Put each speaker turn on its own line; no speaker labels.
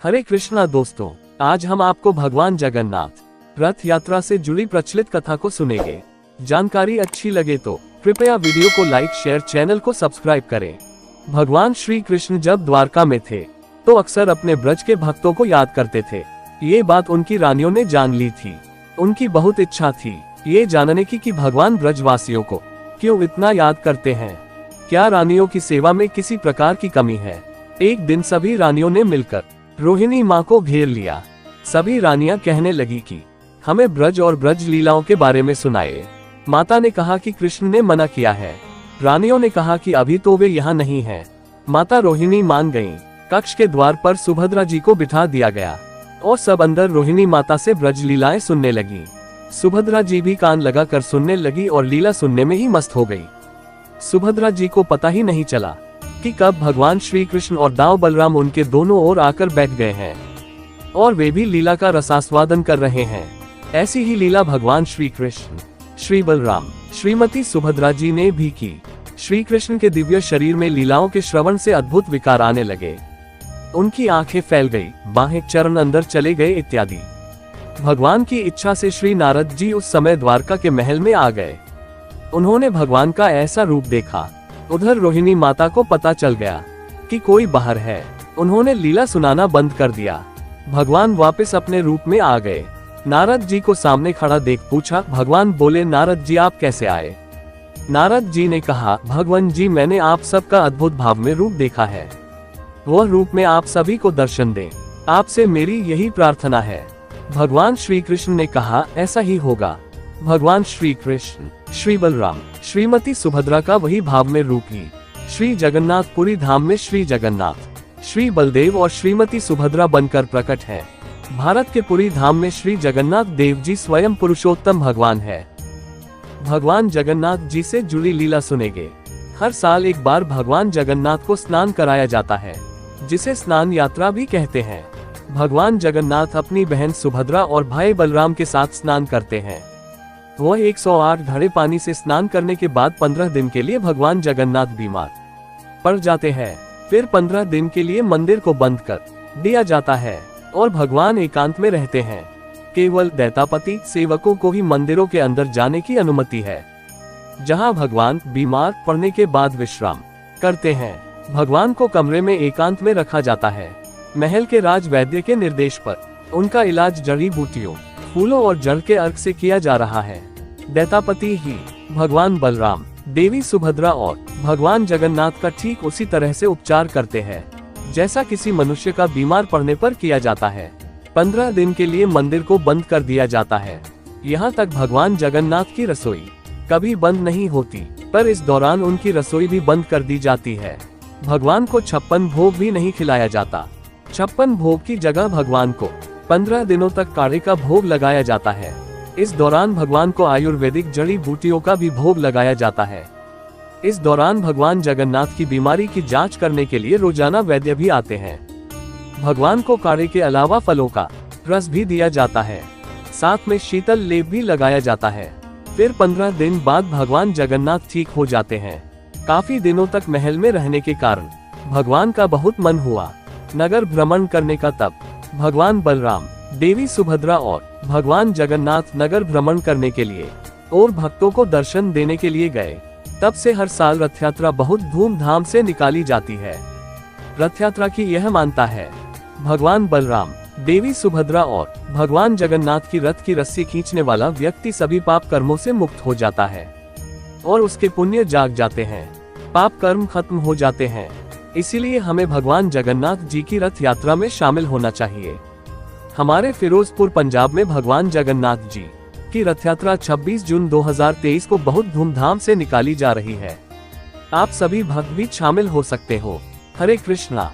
हरे कृष्णा दोस्तों, आज हम आपको भगवान जगन्नाथ रथ यात्रा से जुड़ी प्रचलित कथा को सुनेंगे। जानकारी अच्छी लगे तो कृपया वीडियो को लाइक, शेयर, चैनल को सब्सक्राइब करें। भगवान श्री कृष्ण जब द्वारका में थे तो अक्सर अपने ब्रज के भक्तों को याद करते थे। ये बात उनकी रानियों ने जान ली थी। उनकी बहुत इच्छा थी ये जानने की कि भगवान ब्रजवासियों को क्यों इतना याद करते हैं। क्या रानियों की सेवा में किसी प्रकार की कमी है? एक दिन सभी रानियों ने मिलकर रोहिणी माँ को घेर लिया। सभी रानियां कहने लगी कि हमें ब्रज और ब्रज लीलाओं के बारे में सुनाए। माता ने कहा कि कृष्ण ने मना किया है। रानियों ने कहा कि अभी तो वे यहाँ नहीं हैं। माता रोहिणी मान गईं। कक्ष के द्वार पर सुभद्रा जी को बिठा दिया गया और सब अंदर रोहिणी माता से ब्रज लीलाएं सुनने लगी। सुभद्रा जी भी कान लगाकर सुनने लगी और लीला सुनने में ही मस्त हो गई। सुभद्रा जी को पता ही नहीं चला कि कब भगवान श्री कृष्ण और दाऊ बलराम उनके दोनों ओर आकर बैठ गए हैं और वे भी लीला का रसास्वादन कर रहे हैं। ऐसी ही लीला भगवान श्री कृष्ण, श्री बलराम, श्रीमती सुभद्रा जी ने भी की। श्री कृष्ण के दिव्य शरीर में लीलाओं के श्रवण से अद्भुत विकार आने लगे। उनकी आंखें फैल गई, बाहें, चरण अंदर चले गए इत्यादि। भगवान की इच्छा से श्री नारद जी उस समय द्वारका के महल में आ गए। उन्होंने भगवान का ऐसा रूप देखा। उधर रोहिणी माता को पता चल गया कि कोई बाहर है। उन्होंने लीला सुनाना बंद कर दिया। भगवान वापस अपने रूप में आ गए। नारद जी को सामने खड़ा देख पूछा। भगवान बोले, नारद जी आप कैसे आए? नारद जी ने कहा, भगवान जी मैंने आप सबका अद्भुत भाव में रूप देखा है। वह रूप में आप सभी को दर्शन दें, आपसे मेरी यही प्रार्थना है। भगवान श्री कृष्ण ने कहा, ऐसा ही होगा। भगवान श्री कृष्ण, श्री बलराम, श्रीमती सुभद्रा का वही भाव में रूप ही श्री जगन्नाथपुरी धाम में श्री जगन्नाथ, श्री बलदेव और श्रीमती सुभद्रा बनकर प्रकट है। भारत के पुरी धाम में श्री जगन्नाथ देव जी स्वयं पुरुषोत्तम भगवान है। भगवान जगन्नाथ जी से जुड़ी लीला सुनेंगे। हर साल एक बार भगवान जगन्नाथ को स्नान कराया जाता है, जिसे स्नान यात्रा भी कहते हैं। भगवान जगन्नाथ अपनी बहन सुभद्रा और भाई बलराम के साथ स्नान करते हैं। वह 108 घड़े पानी से स्नान करने के बाद 15 दिन के लिए भगवान जगन्नाथ बीमार पड़ जाते हैं। फिर 15 दिन के लिए मंदिर को बंद कर दिया जाता है और भगवान एकांत में रहते हैं। केवल दैतापति सेवकों को ही मंदिरों के अंदर जाने की अनुमति है, जहां भगवान बीमार पड़ने के बाद विश्राम करते हैं। भगवान को कमरे में एकांत में रखा जाता है। महल के राज वैद्य के निर्देश पर उनका इलाज जड़ी बूटियों, फूलों और जल के अर्घ से किया जा रहा है। दैतापति ही भगवान बलराम, देवी सुभद्रा और भगवान जगन्नाथ का ठीक उसी तरह से उपचार करते हैं जैसा किसी मनुष्य का बीमार पड़ने पर किया जाता है। 15 दिन के लिए मंदिर को बंद कर दिया जाता है। यहाँ तक भगवान जगन्नाथ की रसोई कभी बंद नहीं होती, पर इस दौरान उनकी रसोई भी बंद कर दी जाती है। भगवान को 56 भोग भी नहीं खिलाया जाता। 56 भोग की जगह भगवान को 15 दिनों तक काढ़े का भोग लगाया जाता है। इस दौरान भगवान को आयुर्वेदिक जड़ी बूटियों का भी भोग लगाया जाता है। इस दौरान भगवान जगन्नाथ की बीमारी की जांच करने के लिए रोजाना वैद्य भी आते हैं। भगवान को काढ़े के अलावा फलों का रस भी दिया जाता है। साथ में शीतल लेप भी लगाया जाता है। फिर 15 दिन बाद भगवान जगन्नाथ ठीक हो जाते हैं। काफी दिनों तक महल में रहने के कारण भगवान का बहुत मन हुआ नगर भ्रमण करने का। तब भगवान बलराम, देवी सुभद्रा और भगवान जगन्नाथ नगर भ्रमण करने के लिए और भक्तों को दर्शन देने के लिए गए। तब से हर साल रथ यात्रा बहुत धूमधाम से निकाली जाती है। रथ यात्रा की यह मान्यता है, भगवान बलराम, देवी सुभद्रा और भगवान जगन्नाथ की रथ की रस्सी खींचने वाला व्यक्ति सभी पाप कर्मों से मुक्त हो जाता है और उसके पुण्य जाग जाते हैं, पाप कर्म खत्म हो जाते हैं। इसीलिए हमें भगवान जगन्नाथ जी की रथ यात्रा में शामिल होना चाहिए। हमारे फिरोजपुर पंजाब में भगवान जगन्नाथ जी की रथ यात्रा 26 जून 2023 को बहुत धूमधाम से निकाली जा रही है। आप सभी भक्त भी शामिल हो सकते हो। हरे कृष्णा।